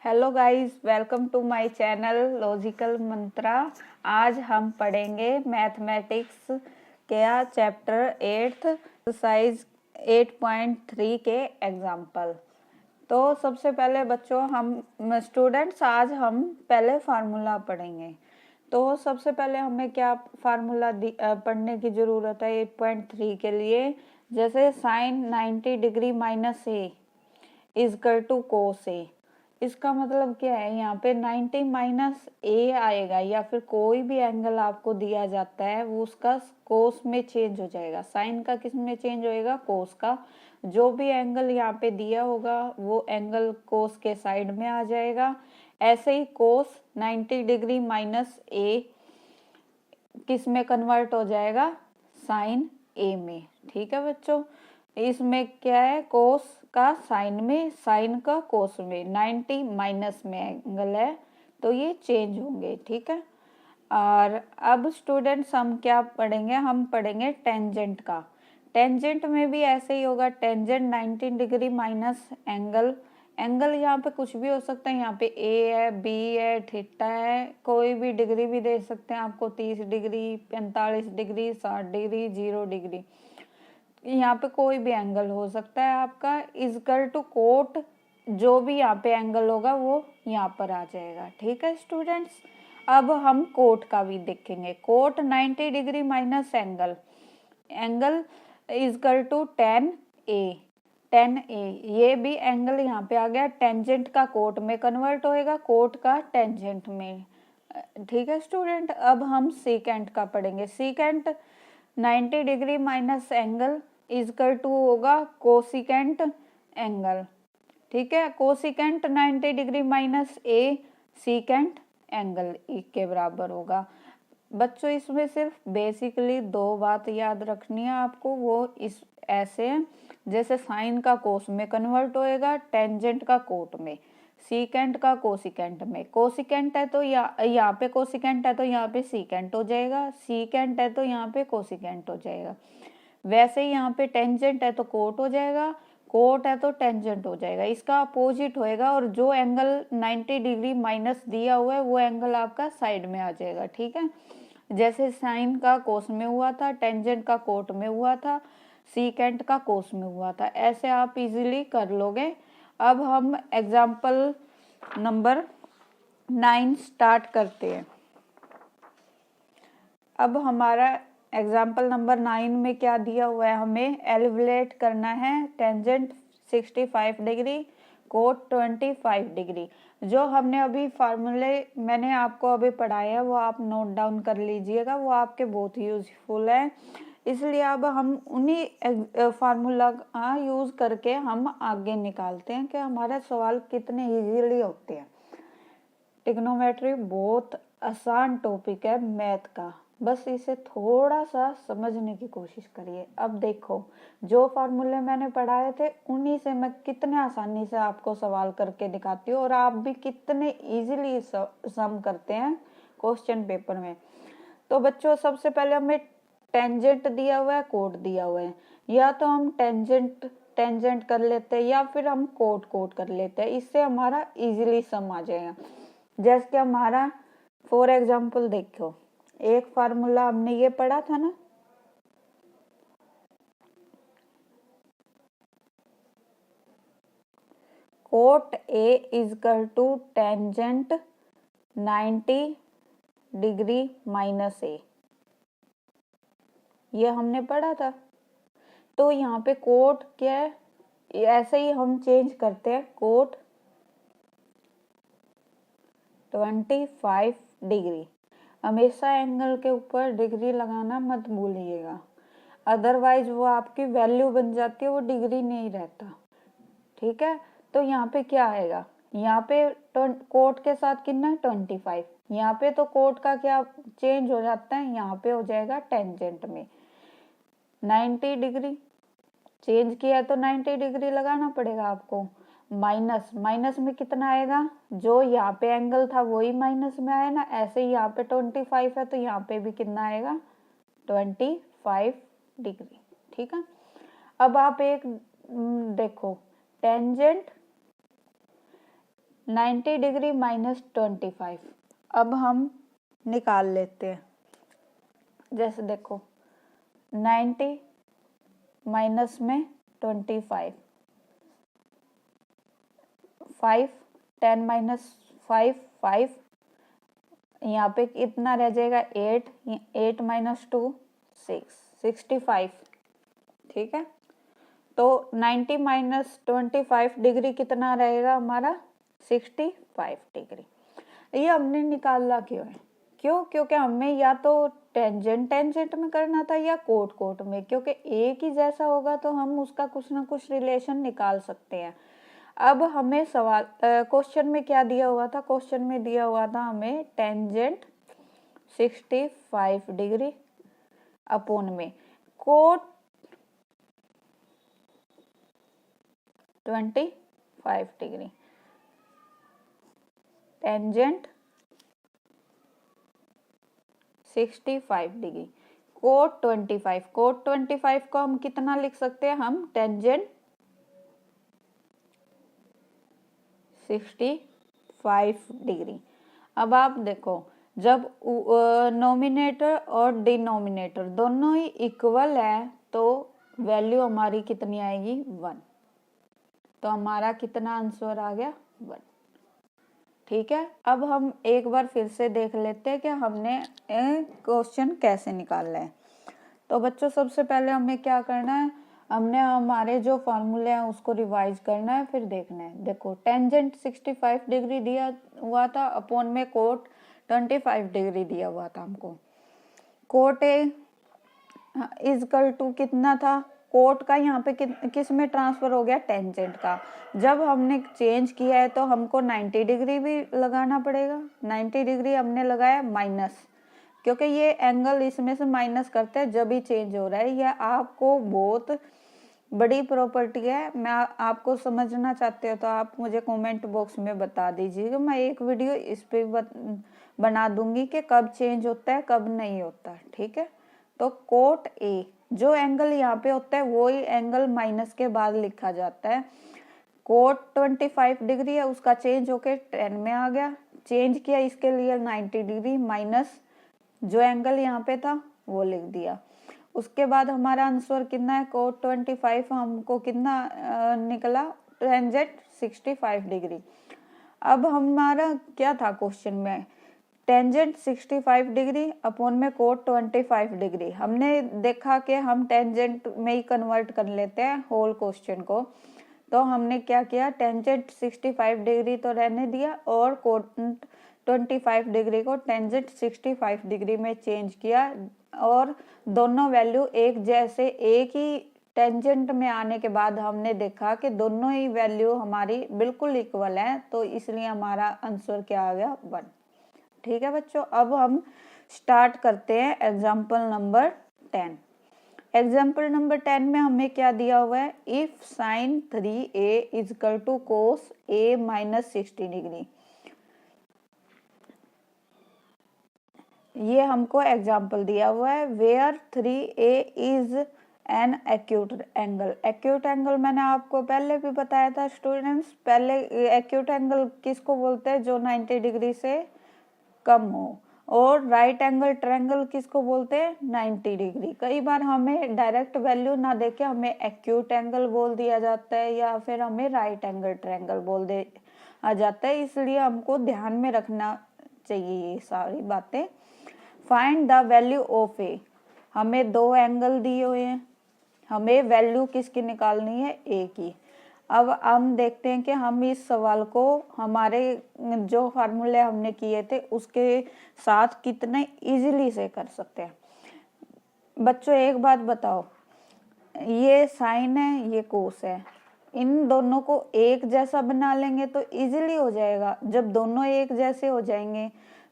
Hello guys, welcome to my channel Logical Mantra. आज हम पढ़ेंगे मैथमेटिक्स के चैप्टर 8 एक्सरसाइज 8.3 के एग्जाम्पल। तो सबसे पहले बच्चों हम स्टूडेंट्स आज हम पहले फार्मूला पढ़ेंगे। तो सबसे पहले हमें क्या फार्मूला पढ़ने की ज़रूरत है 8.3 के लिए। जैसे sine 90 degree minus A equal to cos A. इसका मतलब क्या है, यहाँ पे 90 माइनस ए आएगा या फिर कोई भी एंगल आपको दिया जाता है वो उसका कोस में चेंज हो जाएगा। साइन का किस में चेंज होएगा? कोस का। जो भी एंगल यहाँ पे दिया होगा वो एंगल कोस के साइड में आ जाएगा। ऐसे ही कोस 90 डिग्री माइनस ए किस में कन्वर्ट हो जाएगा? साइन ए में। ठीक है बच्चों, इसमें क्या है, कोस का साइन में, साइन का कोस में, 90 माइनस में एंगल है तो ये चेंज होंगे। ठीक है। और अब स्टूडेंट्स हम क्या पढ़ेंगे? हम पढ़ेंगे टेंजेंट का। टेंजेंट में भी ऐसे ही होगा। Tangent 90 degree minus angle, angle यहाँ पे कुछ भी हो सकता है। यहाँ पे ए है, बी है, थीटा है, कोई भी डिग्री भी दे सकते हैं आपको, 30 डिग्री, 45 डिग्री, 60 डिग्री, 0 डिग्री। यहाँ पे कोई भी एंगल हो सकता है आपका। इजकल टू कोट, जो भी यहाँ पे एंगल होगा वो यहाँ पर आ जाएगा। ठीक है स्टूडेंट्स। अब हम कोट का भी देखेंगे। Cot 90 degree minus angle, angle is equal to 10 A, ये भी एंगल यहाँ पे आ गया। टेंजेंट का कोट में कन्वर्ट होएगा, कोट का टेंजेंट में। ठीक है स्टूडेंट। अब हम सीकेंट का पढ़ेंगे। Secant 90 degree minus angle is equal to होगा कोसिकेंट एंगल। ठीक है, cosecant 90 degree minus A secant angle के बराबर होगा। बच्चों इसमें सिर्फ बेसिकली दो बात याद रखनी है आपको, वो इस ऐसे है जैसे साइन का कोस में कन्वर्ट होएगा, टेंजेंट का कोट में, सीकेंट का कोसिकेंट में। कोसिकेंट है तो यहाँ पे कोसिकेंट है तो यहाँ पे सीकेंट हो जाएगा, सीकेंट है तो यहाँ पे कोसिकेंट हो जाएगा। वैसे ही यहाँ पे टेंजेंट है तो कोट हो जाएगा, कोट है तो टेंजेंट हो जाएगा। इसका अपोजिट होएगा और जो एंगल 90 डिग्री माइनस दिया हुआ है वो एंगल आपका साइड में आ जाएगा। ठीक है, जैसे साइन का कोस में हुआ था, टेंजेंट का कोट में हुआ था, सीकेंट का कोस में हुआ था। ऐसे आप इजीली कर लोगे। अब हम एग्जाम्पल नंबर 9 स्टार्ट करते हैं। अब हमारा एग्जाम्पल नंबर 9 में क्या दिया हुआ है, हमें एलिवेट करना है टेंजेंट 65 डिग्री, कोट 25 डिग्री। जो हमने अभी फार्मूले मैंने आपको अभी पढ़ाया है वो आप नोट डाउन कर लीजिएगा, वो आपके बहुत यूजफुल है। इसलिए अब हम उन्हीं फार्मूला का यूज करके हम आगे निकालते हैं कि हमारे सवाल कितने इजीली होते हैं। ट्रिग्नोमेट्री बहुत आसान टॉपिक है मैथ का, बस इसे थोड़ा सा समझने की कोशिश करिए। अब देखो, जो फार्मूले मैंने पढ़ाए थे उन्हीं से मैं कितने आसानी से आपको सवाल करके दिखाती हूँ और आप भी कितने इजीली सम करते हैं क्वेश्चन पेपर में। तो बच्चों सबसे पहले हमें टेंजेंट दिया हुआ है, कोट दिया हुआ है। या तो हम टेंजेंट टेंजेंट कर लेते हैं या फिर हम कोट कोट कर लेते हैं, इससे हमारा इजीली सम आ जाएगा। जैसे कि हमारा फॉर एग्जाम्पल देखो, एक फार्मूला हमने ये पढ़ा था ना, cot A equal to tangent 90 degree minus A, ये हमने पढ़ा था। तो यहाँ पे कोट क्या है, ऐसे ही हम चेंज करते हैं, कोट 25 डिग्री। हमेशा एंगल के ऊपर डिग्री लगाना मत भूलिएगा, अदरवाइज वो आपकी वैल्यू बन जाती है, वो डिग्री नहीं रहता। ठीक है, तो यहाँ पे क्या आएगा, यहाँ पे कोट के साथ कितना 25, यहाँ पे तो कोट का क्या चेंज हो जाता है, यहाँ पे हो जाएगा टेंजेंट में 90 डिग्री। चेंज किया तो 90 डिग्री लगाना पड़ेगा आपको। माइनस, माइनस में कितना आएगा, जो यहाँ पे एंगल था वही माइनस में आया ना, ऐसे ही यहाँ पे 25 है तो यहाँ पे भी कितना आएगा 25 डिग्री। ठीक है, अब आप एक देखो, टेंजेंट 90 डिग्री माइनस 25। अब हम निकाल लेते हैं। जैसे देखो 90 माइनस में 25, 5, 10 माइनस 5, 5, यहाँ पे कितना रह जाएगा 8, 8 माइनस 2 6, 65। ठीक है, तो 90 माइनस 25 डिग्री कितना रहेगा हमारा 65 डिग्री। ये हमने निकालना क्यों है? क्यों? क्योंकि हमें या तो टेंजेंट टेंजेंट में करना था या कोट कोट में, क्योंकि एक ही जैसा होगा तो हम उसका कुछ ना कुछ रिलेशन निकाल सकते हैं। अब हमें सवाल क्वेश्चन में क्या दिया हुआ था? क्वेश्चन में दिया हुआ था हमें टेंजेंट 65 डिग्री अपोन में cot 25 degree. Tangent 65 degree cot 25। Cot 25 को हम कितना लिख सकते हैं? हम टेंजेंट 65 डिग्री। अब आप देखो, जब नोमिनेटर और डिनोमिनेटर दोनों ही इक्वल है तो वैल्यू हमारी कितनी आएगी? 1। तो हमारा कितना आंसर आ गया? 1। ठीक है, अब हम एक बार फिर से देख लेते हैं कि हमने क्वेश्चन कैसे निकालना है। तो बच्चों सबसे पहले हमें क्या करना है? हमने हमारे जो फॉर्मूले हैं उसको रिवाइज करना है, फिर देखना है। देखो टेंजेंट 65 डिग्री दिया हुआ था, अपोन में कोट 25 डिग्री दिया हुआ था हमको। कोट ए इजकल टू कितना था? कोट का यहाँ पे किस में ट्रांसफर हो गया? टेंजेंट का। जब हमने चेंज किया है तो हमको 90 डिग्री भी लगाना पड़ेगा। 90 डिग्री हमने लगाया माइनस, क्योंकि ये एंगल इसमें से माइनस करते हैं जब भी चेंज हो रहा है। यह आपको बहुत बड़ी प्रॉपर्टी है। मैं आपको समझना चाहते हो तो आप मुझे कमेंट बॉक्स में बता दीजिएगा। मैं एक वीडियो इस पे बना दूंगी कि कब चेंज होता है कब नहीं होता। ठीक है, तो कोट ए जो एंगल यहाँ पे होता है वो ही एंगल माइनस के बाद लिखा जाता है। कोट 25 डिग्री है, उसका चेंज होके 10 में आ गया। चेंज किया इसके लिए 90 डिग्री माइनस जो एंगल यहाँ पे था वो लिख दिया। उसके बाद हमारा आंसर कितना है? कोट 25 हमको कितना निकला? Tangent 65 degree. अब हमारा क्या था क्वेश्चन में? टेंजेंट 65 डिग्री अपोन में कोट 25 डिग्री। हमने देखा कि हम टेंजेंट में ही कन्वर्ट कर लेते हैं होल क्वेश्चन को। तो हमने क्या किया? टेंजेंट 65 डिग्री तो रहने दिया और कोट 25 डिग्री को टेंजेंट 65 डिग्री में चेंज किया, और दोनों वैल्यू एक जैसे एक ही टेंजेंट में आने के बाद हमने देखा कि दोनों ही वैल्यू हमारी बिल्कुल इक्वल है, तो इसलिए हमारा आंसर क्या आ गया? 1। ठीक है बच्चों, अब हम स्टार्ट करते हैं एग्जाम्पल नंबर 10। एग्जाम्पल नंबर 10 में हमें क्या दिया हुआ है? If sine 3a is equal to cos a minus 60 degree. ये हमको एग्जाम्पल दिया हुआ है। Where 3a is an acute angle. Acute angle मैंने आपको पहले भी बताया था स्टूडेंट्स। पहले एक्यूट एंगल किसको बोलते हैं? जो 90 डिग्री से कम हो। और राइट एंगल ट्रायंगल किसको बोलते हैं? 90 डिग्री। कई बार हमें डायरेक्ट वैल्यू ना देके हमें एक्यूट एंगल बोल दिया जाता है या फिर हमें राइट एंगल ट्रायंगल बोल दिया जाता है, इसलिए हमको ध्यान में रखना चाहिए ये सारी बातें। फाइंड द वैल्यू ऑफ ए। हमें दो एंगल दिए हुए हैं, हमें वैल्यू किसकी निकालनी है? ए की। अब हम देखते हैं कि हम इस सवाल को हमारे जो फार्मूले हमने किए थे उसके साथ कितने इजीली से कर सकते हैं। बच्चों एक बात बताओ, ये साइन है ये कोस है, इन दोनों को एक जैसा बना लेंगे तो इजीली हो जाएगा। जब दोनों एक जैसे हो जाएंगे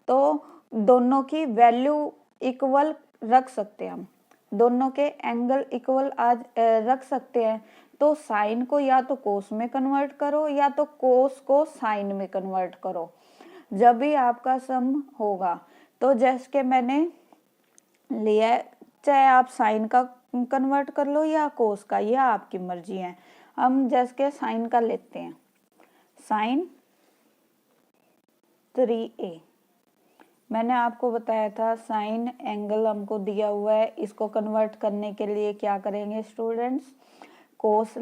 तो दोनों की वैल्यू इक्वल रख सकते हैं, हम दोनों के एंगल इक्वल आज रख सकते हैं। तो साइन को या तो कोस में कन्वर्ट करो या तो कोस को साइन में कन्वर्ट करो जब भी आपका सम होगा। तो जैसे कि मैंने लिया है, चाहे आप साइन का कन्वर्ट कर लो या कोस का, यह आपकी मर्जी है। हम जैसे के साइन का लेते हैं। Sign 3a। मैंने आपको बताया था साइन एंगल हमको दिया हुआ है, इसको कन्वर्ट करने के लिए क्या करेंगे स्टूडेंट्स, कोस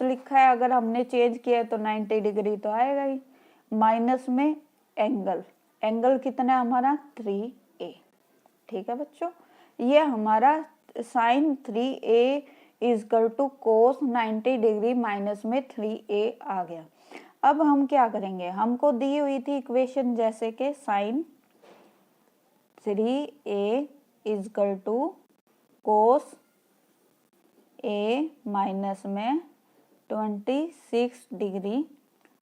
लिखा है, अगर हमने चेंज किया है तो 90 डिग्री तो आएगा ही, माइनस में एंगल कितना है हमारा 3a। ठीक है बच्चों, ये हमारा sine 3a is equal to cos 90 degree minus में 3a आ गया। अब हम क्या करेंगे, हमको दी हुई थी इक्वेशन जैसे कि sine 3a is equal to cos a minus में 26 डिग्री,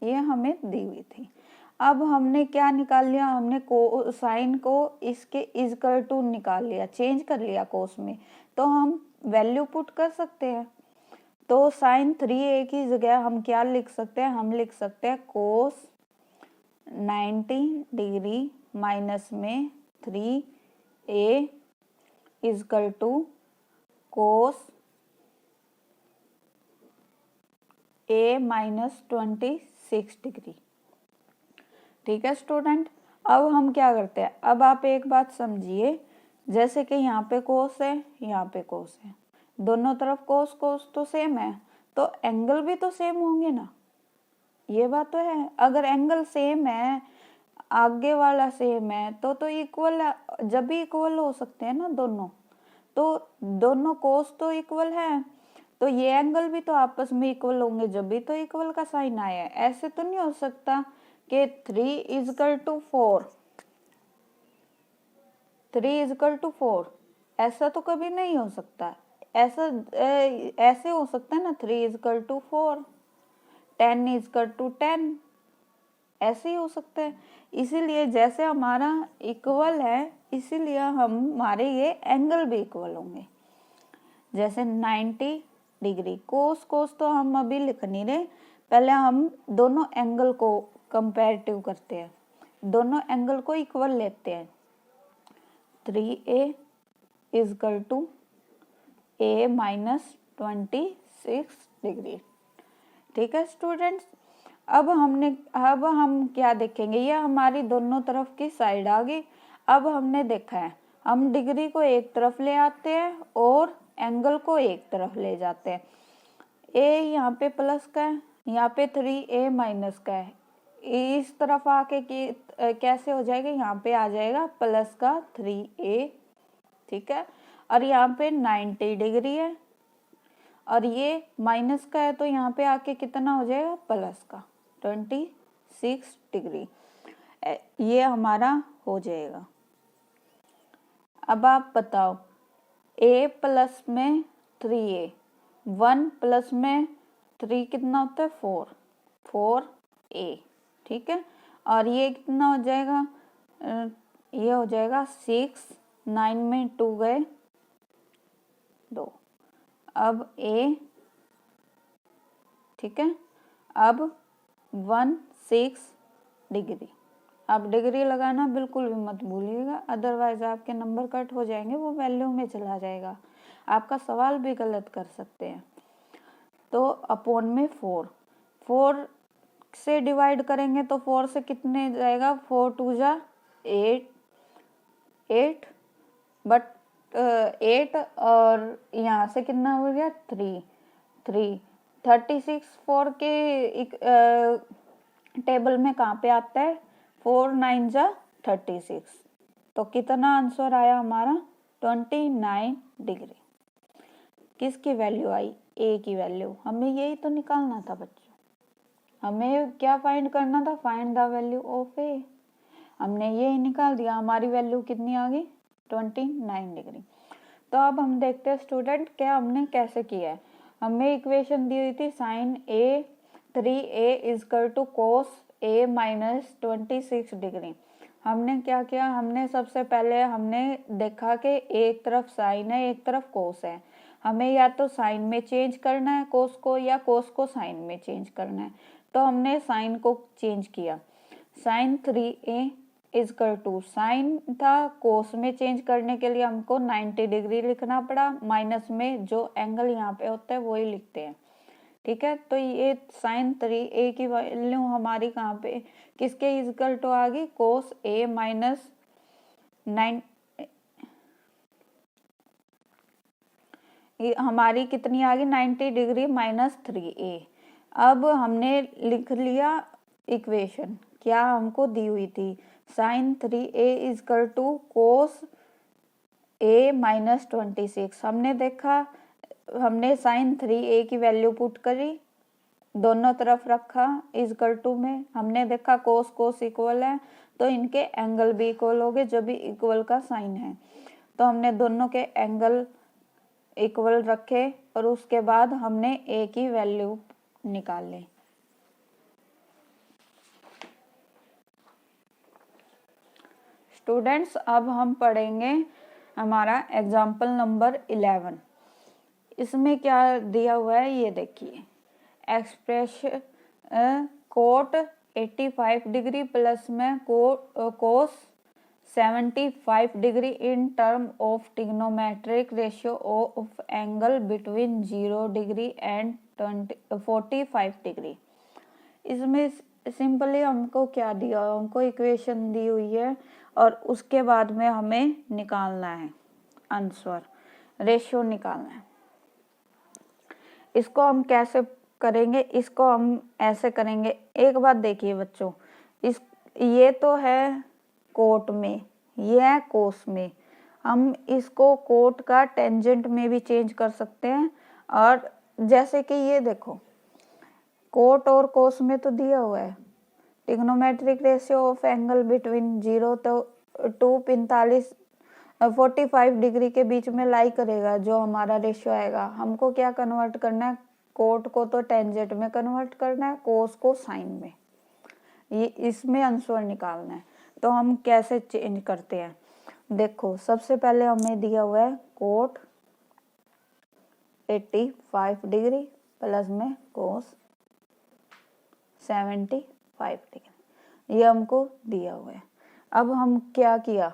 ये हमें दी हुई थी। अब हमने क्या निकाल लिया, हमने साइन को इसके इजकल टू निकाल लिया, चेंज कर लिया कोस में, तो हम वैल्यू पुट कर सकते हैं। तो साइन 3a की जगह हम क्या लिख सकते हैं, हम लिख सकते हैं कोस 90 डिग्री माइनस में 3a is equal to cos a minus 26 degree. ठीक है स्टूडेंट, अब हम क्या करते हैं, अब आप एक बात समझिए, जैसे कि यहाँ पे कोस है, यहाँ पे कोस है, दोनों तरफ कोस तो सेम है, तो एंगल भी तो सेम होंगे ना, ये बात तो है। अगर एंगल सेम है, आगे वाला सेम है, तो इक्वल, जब भी इक्वल हो सकते हैं ना दोनों, तो दोनों कोस तो इक्वल है, तो ये एंगल भी तो आपस में इक्वल होंगे, जब भी तो इक्वल का साइन आया है। ऐसे तो नहीं हो सकता कि 3 इजकल टू 4, ऐसा तो कभी नहीं हो सकता। ऐसे हो सकता है ना, 3 इजकल टू 4, 10 इजकल टू 10, ऐसे ही हो सकता है। इसीलिए जैसे हमारा इक्वल है, इसीलिए हमारे ये एंगल भी इक्वल होंगे। जैसे 90 डिग्री कोस तो हम अभी लिख नहीं रहे, पहले हम दोनों एंगल को कंपैरेटिव करते हैं, दोनों एंगल को इक्वल लेते हैं। 3a is equal to a minus 26 degree. ठीक है स्टूडेंट्स, अब हम क्या देखेंगे, ये हमारी दोनों तरफ की साइड आ गई। अब हमने देखा है, हम डिग्री को एक तरफ ले आते हैं और एंगल को एक तरफ ले जाते हैं। a यहाँ पे प्लस का है, यहाँ पे 3a माइनस का है, इस तरफ आके कैसे हो जाएगा, यहाँ पे आ जाएगा प्लस का 3a। ठीक है, और यहाँ पे 90 डिग्री है और ये माइनस का है, तो यहाँ पे आके कितना हो जाएगा प्लस का 26 डिग्री, ये हमारा हो जाएगा। अब आप बताओ, a प्लस में 3a, 1 प्लस में 3 कितना होता है 4a। ठीक है, और ये कितना हो जाएगा, ये हो जाएगा 6, 9 में 2 गए 2, अब a, ठीक है, अब 16 डिग्री। आप डिग्री लगाना बिल्कुल भी मत भूलिएगा, अदरवाइज आपके नंबर कट हो जाएंगे, वो वैल्यू में चला जाएगा, आपका सवाल भी गलत कर सकते हैं। तो अपॉन में 4 से डिवाइड करेंगे तो 4 से कितने जाएगा, 4 2 जा 8, बट 8 और यहाँ से कितना हो गया 3, 36 4 के टेबल में कहाँ पे आता है, 4 9 जा 36, तो कितना आंसर आया हमारा 29 डिग्री। किसकी वैल्यू आई, ए की वैल्यू। हमें यही तो निकालना था बच्चों, हमें क्या फाइंड करना था, फाइंड द वैल्यू ऑफ ए। हमने यही निकाल दिया, हमारी वैल्यू कितनी आ गई 29 डिग्री। तो अब हम देखते हैं स्टूडेंट क्या हमने कैसे किया है। हमें इक्वेशन दी हुई थी sine a 3a is equal to cos a minus 26 degree. हमने क्या किया, हमने सबसे पहले हमने देखा कि एक तरफ साइन है एक तरफ कोस है, हमें या तो साइन में चेंज करना है कोस को, या कोस को साइन में चेंज करना है। तो हमने साइन को चेंज किया, sign 3a is equal to, sign था, कोस में चेंज करने के लिए हमको 90 डिग्री लिखना पड़ा, माइनस में जो एंगल यहाँ पे होता है वही लिखते हैं। ठीक है। तो ये साइन 3a की वैल्यू हमारी कहाँ पे, किसके इक्वल टू आ गई, कोस a माइनस 9, हमारी कितनी आ गई 90 डिग्री माइनस 3a। अब हमने लिख लिया इक्वेशन, क्या हमको दी हुई थी, sine 3a equal to cos a minus 26। हमने देखा, हमने साइन 3a की वैल्यू पुट करी, दोनों तरफ रखा इक्वल टू में, हमने देखा कोस कोस इक्वल है तो इनके एंगल भी इक्वल हो गए, जो भी इक्वल का साइन है। तो हमने दोनों के एंगल इक्वल रखे और उसके बाद हमने a की वैल्यू निकाल ली। स्टूडेंट्स, अब हम पढ़ेंगे हमारा एग्जाम्पल नंबर 11। इसमें क्या दिया हुआ है ये देखिए, एक्सप्रेशन कोट 85 डिग्री प्लस में cos 75 degree in term of trigonometric ratio of angle between 0 degree and 45 degree. इसमें सिंपली हमको क्या दिया, हमको इक्वेशन दी हुई है और उसके बाद में हमें निकालना है आंसर, रेशियो निकालना है। इसको हम कैसे करेंगे, इसको हम ऐसे करेंगे। एक बात देखिए बच्चों, इस ये तो है कोट में, ये है कोस में, हम इसको कोट का टेंजेंट में भी चेंज कर सकते हैं। और जैसे कि ये देखो, कोट और कोस में तो दिया हुआ है trigonometric ratio of angle between 0 तो 45 डिग्री के बीच में लाई करेगा, जो हमारा रेशियो आएगा। हमको क्या कन्वर्ट करना है, कोट को तो टेंजेंट में कन्वर्ट करना है, कोस को साइन में, ये इसमें आंसर निकालना है। तो हम कैसे चेंज करते हैं, देखो सबसे पहले हमें दिया हुआ है कोट 85 डिग्री प्लस में कोस 75 डिग्री, ये हमको दिया हुआ है। अब हम क्या किया,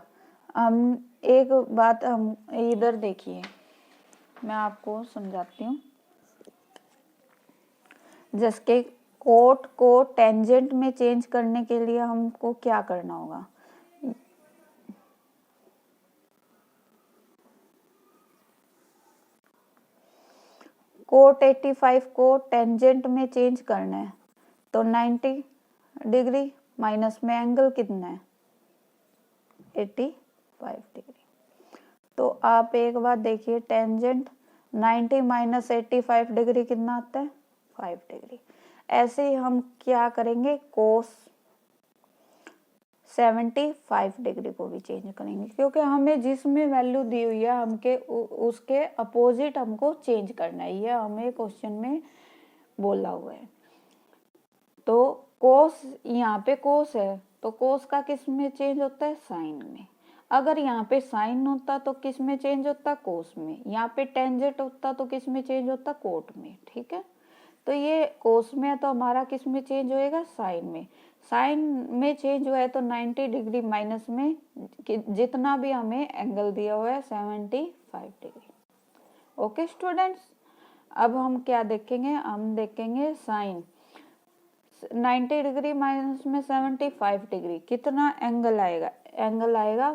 हम एक बात हम इधर देखिए, मैं आपको समझाती हूँ। जिसके कोट को टेंजेंट में चेंज करने के लिए हमको क्या करना होगा, कोट 85 को टेंजेंट में चेंज करना है तो 90 डिग्री माइनस में एंगल कितना है 85 डिग्री। तो आप एक बात देखिए, टेंजेंट 90 माइनस 85 डिग्री कितना आता है 5 डिग्री। ऐसे ही हम क्या करेंगे, कोस 75 डिग्री को भी चेंज करेंगे, क्योंकि हमें जिसमें वैल्यू दी हुई है हमके उसके अपोजिट हमको चेंज करना है, ये हमें क्वेश्चन में बोला हुआ है। तो कोस, यहाँ पे कोस है तो कोस का किस में चेंज होता है, साइन में। अगर यहाँ पे साइन होता तो किस में चेंज होता, कोस में। यहाँ पे टेंजेंट होता तो किस में चेंज होता, कोट में। ठीक है, तो ये कोस में है तो हमारा किस में चेंज होएगा, साइन में। साइन में चेंज हुआ है तो 90 डिग्री माइनस में जितना भी हमें एंगल दिया हुआ है 75 डिग्री। ओके स्टूडेंट्स, अब हम क्या देखेंगे, हम देखेंगे साइन 90 डिग्री माइनस में 75 डिग्री कितना एंगल आएगा, एंगल आएगा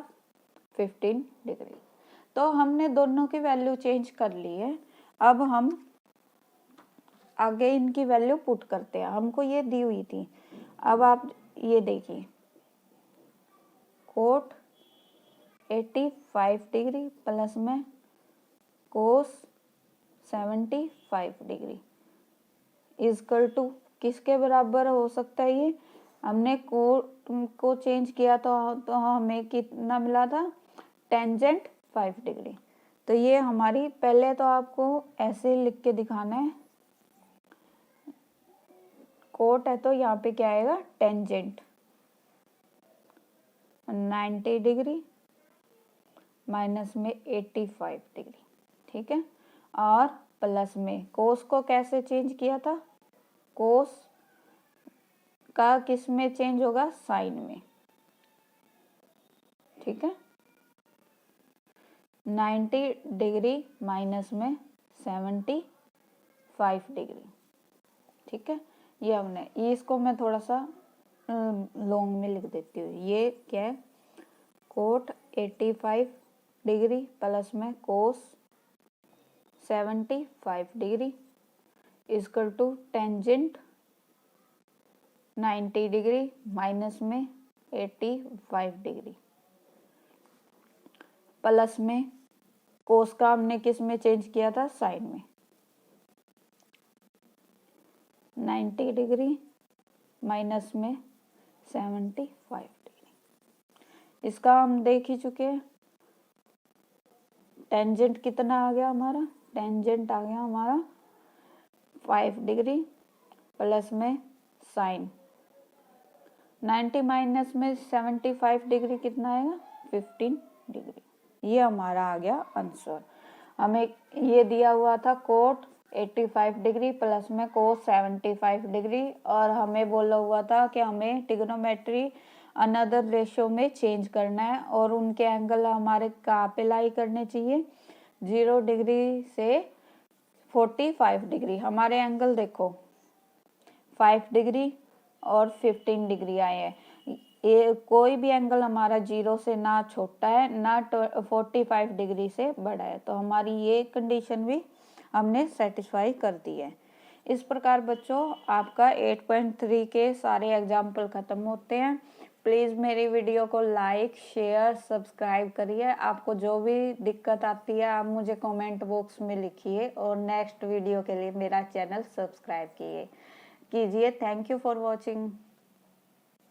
15 डिग्री। तो हमने दोनों की वैल्यू चेंज कर ली है। अब हम आगे इनकी वैल्यू पुट करते हैं, हमको ये दी हुई थी। अब आप ये देखिए, कोट 85 डिग्री प्लस में कोस 75 डिग्री इक्वल टू किसके बराबर हो सकता है, ये हमने कोट को चेंज किया तो हमें कितना मिला था, टेंजेंट 5 डिग्री। तो ये हमारी, पहले तो आपको ऐसे लिख के दिखाना है, कोट है तो यहाँ पे क्या आएगा, टेंजेंट 90 डिग्री माइनस में 85 डिग्री। ठीक है, और प्लस में कोस को कैसे चेंज किया था, कोस का किस में चेंज होगा, साइन में। ठीक है, 90 डिग्री माइनस में 75 डिग्री ठीक है, ये हमने ये इसको मैं थोड़ा सा लॉन्ग में लिख देती हूँ। ये क्या है, कोट 85 डिग्री प्लस में cos 75 degree equal to tangent 90 degree minus में 85 डिग्री प्लस में कोस का हमने किस में चेंज किया था, साइन में। 90 डिग्री माइनस में 75 डिग्री, इसका हम देख ही चुके हैं। टेंजेंट कितना आ गया हमारा, टेंजेंट आ गया हमारा 5 डिग्री प्लस में साइन 90 माइनस में 75 डिग्री कितना आएगा, 15 डिग्री। ये हमारा आ गया आंसर। हमें ये दिया हुआ था कोट 85 डिग्री प्लस में कोस 75 डिग्री, और हमें बोला हुआ था कि हमें ट्रिग्नोमेट्री अनदर रेशियो में चेंज करना है, और उनके एंगल हमारे कहाँ पे लाई करने चाहिए, 0 डिग्री से 45 डिग्री। हमारे एंगल देखो 5 डिग्री और 15 डिग्री आए हैं। ये कोई भी एंगल हमारा 0 से ना छोटा है ना 45 डिग्री से बड़ा है, तो हमारी ये कंडीशन भी हमने सेटिस्फाई कर दी है। इस प्रकार बच्चों आपका 8.3 के सारे एग्जाम्पल खत्म होते हैं। प्लीज़ मेरी वीडियो को लाइक शेयर सब्सक्राइब करिए। आपको जो भी दिक्कत आती है आप मुझे कमेंट बॉक्स में लिखिए, और नेक्स्ट वीडियो के लिए मेरा चैनल सब्सक्राइब कीजिए। Thank you for watching.